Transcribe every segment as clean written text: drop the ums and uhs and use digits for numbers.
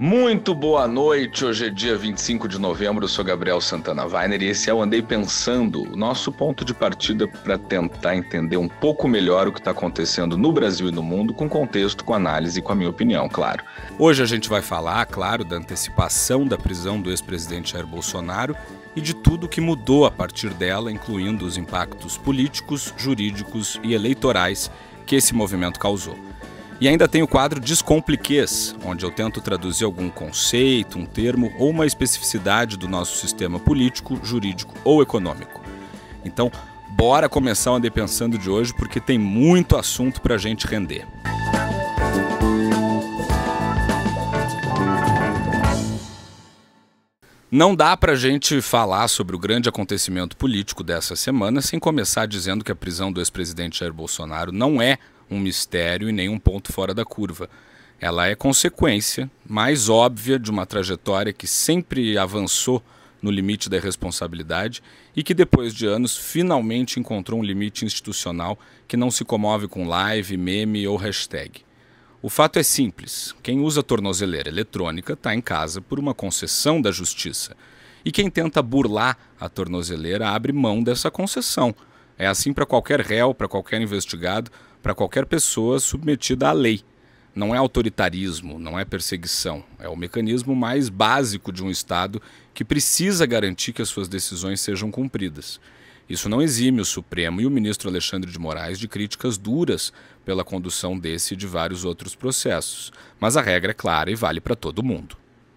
Muito boa noite, hoje é dia 25 de novembro, eu sou Gabriel Santana Weiner e esse é o Andei Pensando, o nosso ponto de partida para tentar entender um pouco melhor o que está acontecendo no Brasil e no mundo, com contexto, com análise e com a minha opinião, claro. Hoje a gente vai falar, claro, da antecipação da prisão do ex-presidente Jair Bolsonaro e de tudo que mudou a partir dela, incluindo os impactos políticos, jurídicos e eleitorais que esse movimento causou. E ainda tem o quadro Descompliquês, onde eu tento traduzir algum conceito, um termo ou uma especificidade do nosso sistema político, jurídico ou econômico. Então, bora começar o Andei Pensando de hoje, porque tem muito assunto pra gente render. Não dá pra gente falar sobre o grande acontecimento político dessa semana sem começar dizendo que a prisão do ex-presidente Jair Bolsonaro não é um mistério e nem um ponto fora da curva. Ela é consequência mais óbvia de uma trajetória que sempre avançou no limite da irresponsabilidade e que depois de anos finalmente encontrou um limite institucional que não se comove com live, meme ou hashtag. O fato é simples, quem usa tornozeleira eletrônica está em casa por uma concessão da justiça. E quem tenta burlar a tornozeleira abre mão dessa concessão. É assim para qualquer réu, para qualquer investigado, para qualquer pessoa submetida à lei. Não é autoritarismo, não é perseguição. É o mecanismo mais básico de um Estado que precisa garantir que as suas decisões sejam cumpridas. Isso não exime o Supremo e o ministro Alexandre de Moraes de críticas duras pela condução desse e de vários outros processos. Mas a regra é clara e vale para todo mundo.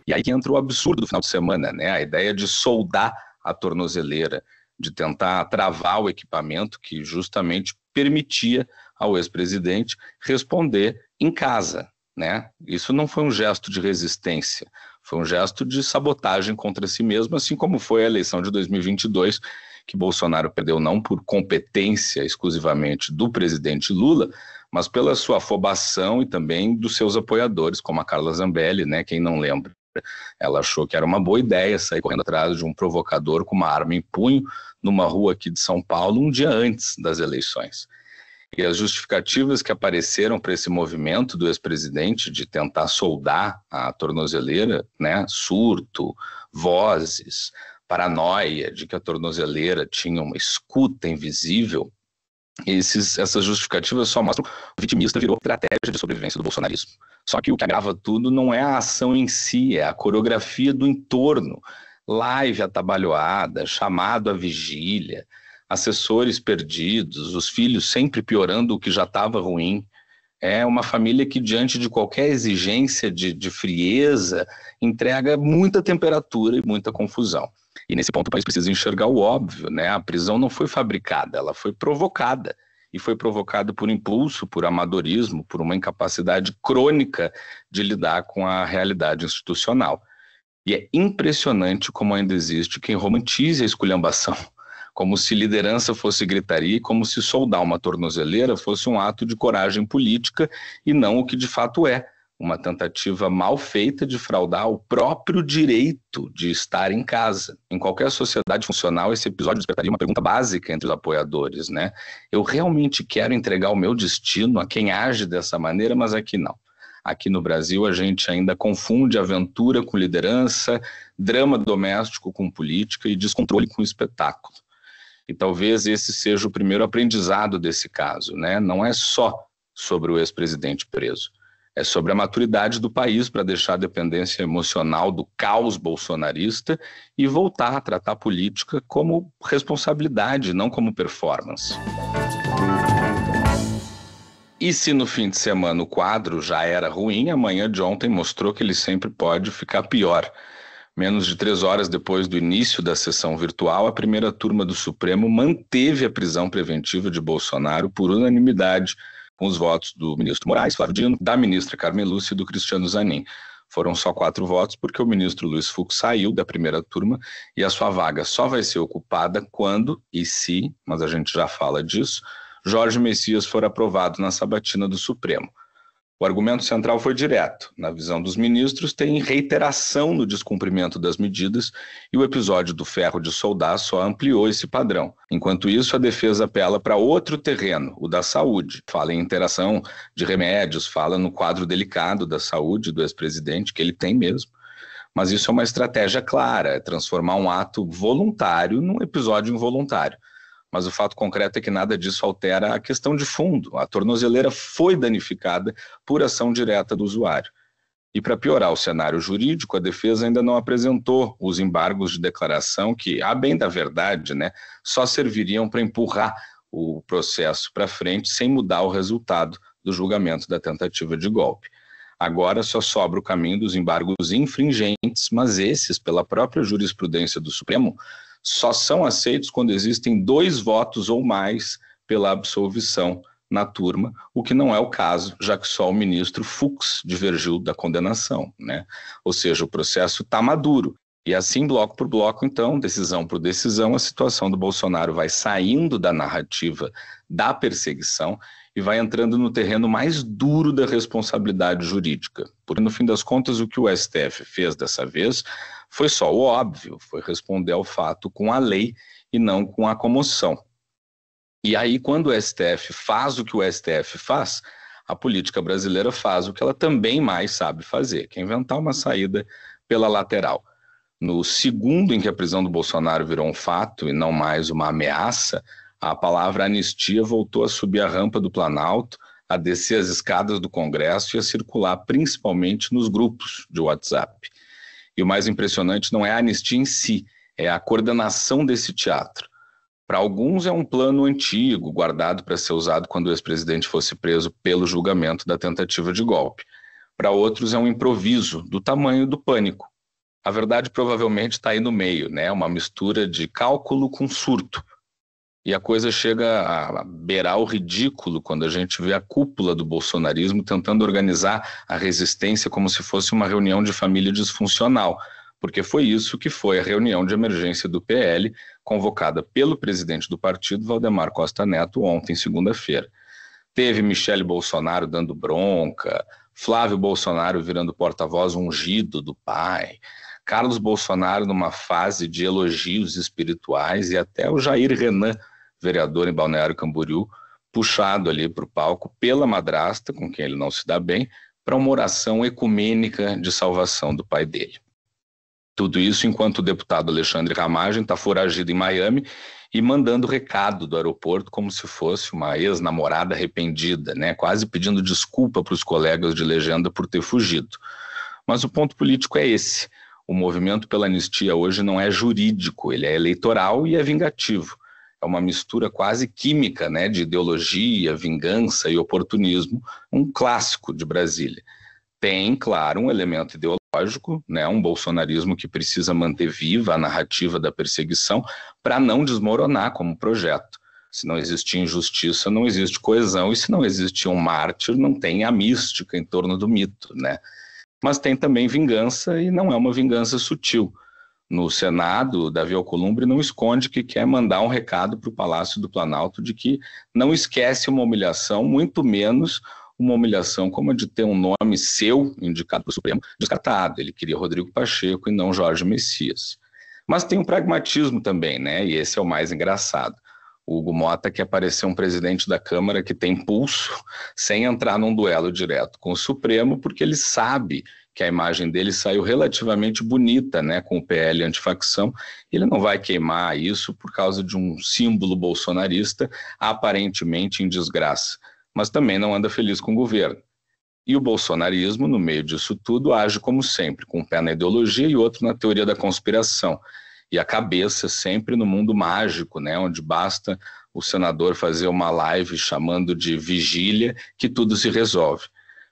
E aí que entra o absurdo do final de semana, né? A ideia de soldar a tornozeleira, de tentar travar o equipamento que justamente permitia ao ex-presidente responder em casa, né? Isso não foi um gesto de resistência, foi um gesto de sabotagem contra si mesmo, assim como foi a eleição de 2022, que Bolsonaro perdeu não por competência exclusivamente do presidente Lula, mas pela sua afobação e também dos seus apoiadores, como a Carla Zambelli, né? Quem não lembra? Ela achou que era uma boa ideia sair correndo atrás de um provocador com uma arma em punho numa rua aqui de São Paulo um dia antes das eleições. E as justificativas que apareceram para esse movimento do ex-presidente de tentar soldar a tornozeleira, né, surto, vozes, paranoia de que a tornozeleira tinha uma escuta invisível, essas justificativas só mostram que o vitimista virou estratégia de sobrevivência do bolsonarismo. Só que o que agrava tudo não é a ação em si, é a coreografia do entorno. Live atabalhoada, chamado à vigília, assessores perdidos, os filhos sempre piorando o que já estava ruim. É uma família que, diante de qualquer exigência de frieza, entrega muita temperatura e muita confusão. E nesse ponto o país precisa enxergar o óbvio, né? A prisão não foi fabricada, ela foi provocada. E foi provocada por impulso, por amadorismo, por uma incapacidade crônica de lidar com a realidade institucional. E é impressionante como ainda existe quem romantize a esculhambação, como se liderança fosse gritaria e como se soldar uma tornozeleira fosse um ato de coragem política e não o que de fato é, uma tentativa mal feita de fraudar o próprio direito de estar em casa. Em qualquer sociedade funcional, esse episódio despertaria uma pergunta básica entre os apoiadores, né? Eu realmente quero entregar o meu destino a quem age dessa maneira, mas aqui não. Aqui no Brasil, a gente ainda confunde aventura com liderança, drama doméstico com política e descontrole com espetáculo. E talvez esse seja o primeiro aprendizado desse caso, né? Não é só sobre o ex-presidente preso. É sobre a maturidade do país para deixar a dependência emocional do caos bolsonarista e voltar a tratar a política como responsabilidade, não como performance. E se no fim de semana o quadro já era ruim, a manhã de ontem mostrou que ele sempre pode ficar pior. Menos de 3 horas depois do início da sessão virtual, a primeira turma do Supremo manteve a prisão preventiva de Bolsonaro por unanimidade, com os votos do ministro Moraes, Flávio Dino, da ministra Carmen Lúcia e do Cristiano Zanin. Foram só 4 votos porque o ministro Luiz Fux saiu da primeira turma e a sua vaga só vai ser ocupada quando, e se, mas a gente já fala disso, Jorge Messias for aprovado na sabatina do Supremo. O argumento central foi direto. Na visão dos ministros, tem reiteração no descumprimento das medidas e o episódio do ferro de soldar só ampliou esse padrão. Enquanto isso, a defesa apela para outro terreno, o da saúde. Fala em interação de remédios, fala no quadro delicado da saúde do ex-presidente, que ele tem mesmo. Mas isso é uma estratégia clara, é transformar um ato voluntário num episódio involuntário. Mas o fato concreto é que nada disso altera a questão de fundo. A tornozeleira foi danificada por ação direta do usuário. E para piorar o cenário jurídico, a defesa ainda não apresentou os embargos de declaração que, a bem da verdade, só serviriam para empurrar o processo para frente sem mudar o resultado do julgamento da tentativa de golpe. Agora só sobra o caminho dos embargos infringentes, mas esses, pela própria jurisprudência do Supremo, só são aceitos quando existem 2 votos ou mais pela absolvição na turma, o que não é o caso, já que só o ministro Fux divergiu da condenação, Ou seja, o processo está maduro. E assim, bloco por bloco, então, decisão por decisão, a situação do Bolsonaro vai saindo da narrativa da perseguição e vai entrando no terreno mais duro da responsabilidade jurídica. Porque, no fim das contas, o que o STF fez dessa vez foi só o óbvio, foi responder ao fato com a lei e não com a comoção. E aí, quando o STF faz o que o STF faz, a política brasileira faz o que ela também mais sabe fazer, que é inventar uma saída pela lateral. No segundo em que a prisão do Bolsonaro virou um fato e não mais uma ameaça, a palavra anistia voltou a subir a rampa do Planalto, a descer as escadas do Congresso e a circular principalmente nos grupos de WhatsApp. E o mais impressionante não é a anistia em si, é a coordenação desse teatro. Para alguns é um plano antigo, guardado para ser usado quando o ex-presidente fosse preso pelo julgamento da tentativa de golpe. Para outros é um improviso do tamanho do pânico. A verdade provavelmente está aí no meio, uma mistura de cálculo com surto. E a coisa chega a beirar o ridículo quando a gente vê a cúpula do bolsonarismo tentando organizar a resistência como se fosse uma reunião de família disfuncional, porque foi isso que foi a reunião de emergência do PL, convocada pelo presidente do partido, Valdemar Costa Neto, ontem, segunda-feira. Teve Michele Bolsonaro dando bronca, Flávio Bolsonaro virando porta-voz ungido do pai, Carlos Bolsonaro numa fase de elogios espirituais e até o Jair Renan, vereador em Balneário Camboriú, puxado ali para o palco pela madrasta, com quem ele não se dá bem, para uma oração ecumênica de salvação do pai dele. Tudo isso enquanto o deputado Alexandre Ramagem está foragido em Miami e mandando recado do aeroporto como se fosse uma ex-namorada arrependida, quase pedindo desculpa para os colegas de legenda por ter fugido. Mas o ponto político é esse. O movimento pela anistia hoje não é jurídico, ele é eleitoral e é vingativo. É uma mistura quase química, de ideologia, vingança e oportunismo, um clássico de Brasília. Tem, claro, um elemento ideológico, um bolsonarismo que precisa manter viva a narrativa da perseguição para não desmoronar como projeto. Se não existir injustiça, não existe coesão, e se não existe um mártir, não tem a mística em torno do mito, Mas tem também vingança, e não é uma vingança sutil. No Senado, Davi Alcolumbre não esconde que quer mandar um recado para o Palácio do Planalto de que não esquece uma humilhação, muito menos uma humilhação como a de ter um nome seu, indicado para o Supremo, descartado. Ele queria Rodrigo Pacheco e não Jorge Messias. Mas tem um pragmatismo também, e esse é o mais engraçado. O Hugo Mota quer parecer um presidente da Câmara que tem pulso, sem entrar num duelo direto com o Supremo, porque ele sabe que a imagem dele saiu relativamente bonita, com o PL antifacção. Ele não vai queimar isso por causa de um símbolo bolsonarista aparentemente em desgraça, mas também não anda feliz com o governo. E o bolsonarismo, no meio disso tudo, age como sempre, com um pé na ideologia e outro na teoria da conspiração. E a cabeça sempre no mundo mágico, onde basta o senador fazer uma live chamando de vigília que tudo se resolve.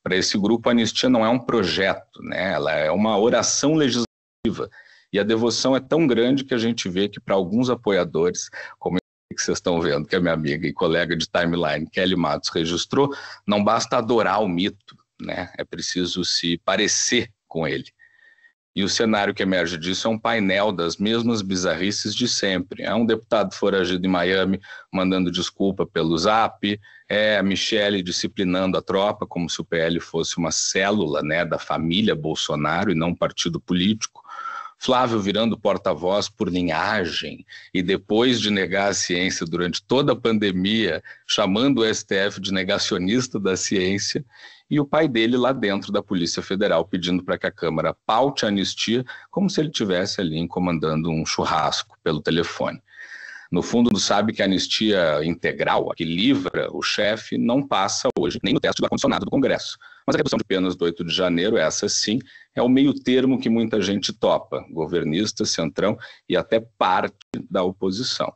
Para esse grupo, a anistia não é um projeto, ela é uma oração legislativa. E a devoção é tão grande que a gente vê que para alguns apoiadores, como que vocês estão vendo, que a minha amiga e colega de timeline, Kelly Matos, registrou, não basta adorar o mito, é preciso se parecer com ele. E o cenário que emerge disso é um painel das mesmas bizarrices de sempre. É um deputado foragido em Miami mandando desculpa pelo Zap, é a Michelle disciplinando a tropa como se o PL fosse uma célula, né, da família Bolsonaro e não um partido político. Flávio virando porta-voz por linhagem e depois de negar a ciência durante toda a pandemia, chamando o STF de negacionista da ciência, e o pai dele lá dentro da Polícia Federal pedindo para que a Câmara paute a anistia como se ele estivesse ali encomandando um churrasco pelo telefone. No fundo, sabe que a anistia integral, a que livra o chefe, não passa hoje, nem no teste do ar-condicionado do Congresso. Mas a redução de penas do 8 de janeiro, essa sim, é o meio termo que muita gente topa, governista, centrão e até parte da oposição.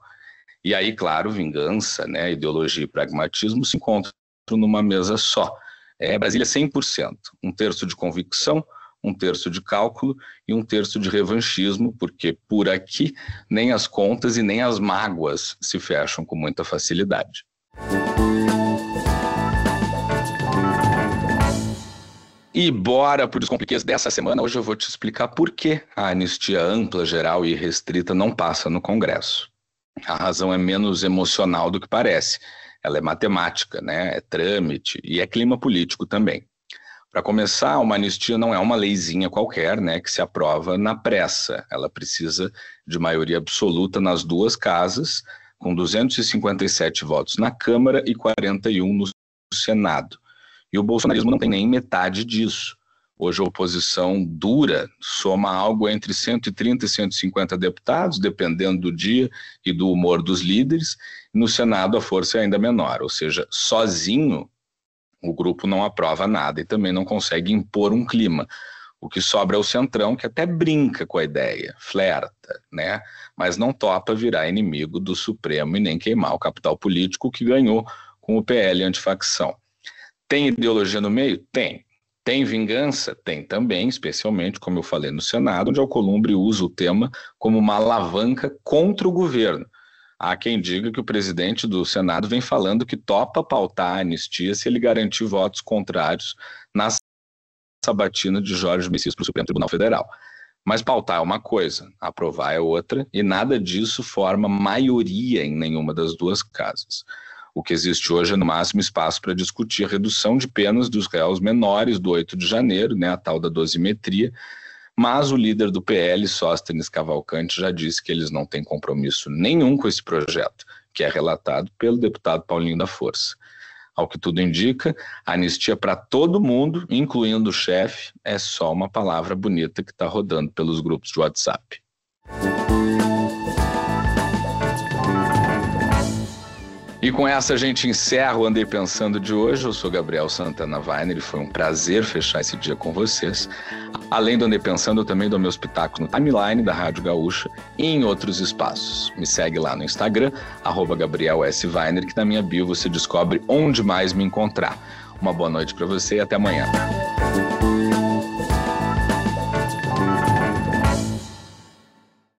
E aí, claro, vingança, né, ideologia e pragmatismo se encontram numa mesa só. É Brasília 100%, um terço de convicção, um terço de cálculo e um terço de revanchismo, porque por aqui nem as contas e nem as mágoas se fecham com muita facilidade. E bora para os compliquês dessa semana. Hoje eu vou te explicar por que a anistia ampla, geral e restrita não passa no Congresso. A razão é menos emocional do que parece. Ela é matemática, né? É trâmite e é clima político também. Para começar, uma anistia não é uma leizinha qualquer, né, que se aprova na pressa. Ela precisa de maioria absoluta nas duas casas, com 257 votos na Câmara e 41 no Senado. E o bolsonarismo não tem nem metade disso. Hoje a oposição dura soma algo entre 130 e 150 deputados, dependendo do dia e do humor dos líderes. No Senado a força é ainda menor, ou seja, sozinho o grupo não aprova nada e também não consegue impor um clima. O que sobra é o centrão, que até brinca com a ideia, flerta, né? Mas não topa virar inimigo do Supremo e nem queimar o capital político que ganhou com o PL antifacção. Tem ideologia no meio? Tem. Tem vingança? Tem também, especialmente, como eu falei, no Senado, onde Alcolumbre usa o tema como uma alavanca contra o governo. Há quem diga que o presidente do Senado vem falando que topa pautar a anistia se ele garantir votos contrários na sabatina de Jorge Messias para o Supremo Tribunal Federal. Mas pautar é uma coisa, aprovar é outra, e nada disso forma maioria em nenhuma das duas casas. O que existe hoje é, no máximo, espaço para discutir a redução de penas dos réus menores do 8 de janeiro, né, a tal da dosimetria, mas o líder do PL, Sóstenes Cavalcante, já disse que eles não têm compromisso nenhum com esse projeto, que é relatado pelo deputado Paulinho da Força. Ao que tudo indica, a anistia para todo mundo, incluindo o chefe, é só uma palavra bonita que está rodando pelos grupos de WhatsApp. E com essa a gente encerra o Andei Pensando de hoje. Eu sou Gabriel Santana Weiner e foi um prazer fechar esse dia com vocês. Além do Andei Pensando, eu também dou meus pitacos no timeline da Rádio Gaúcha e em outros espaços. Me segue lá no Instagram, @GabrielSWeiner, que na minha bio você descobre onde mais me encontrar. Uma boa noite para você e até amanhã.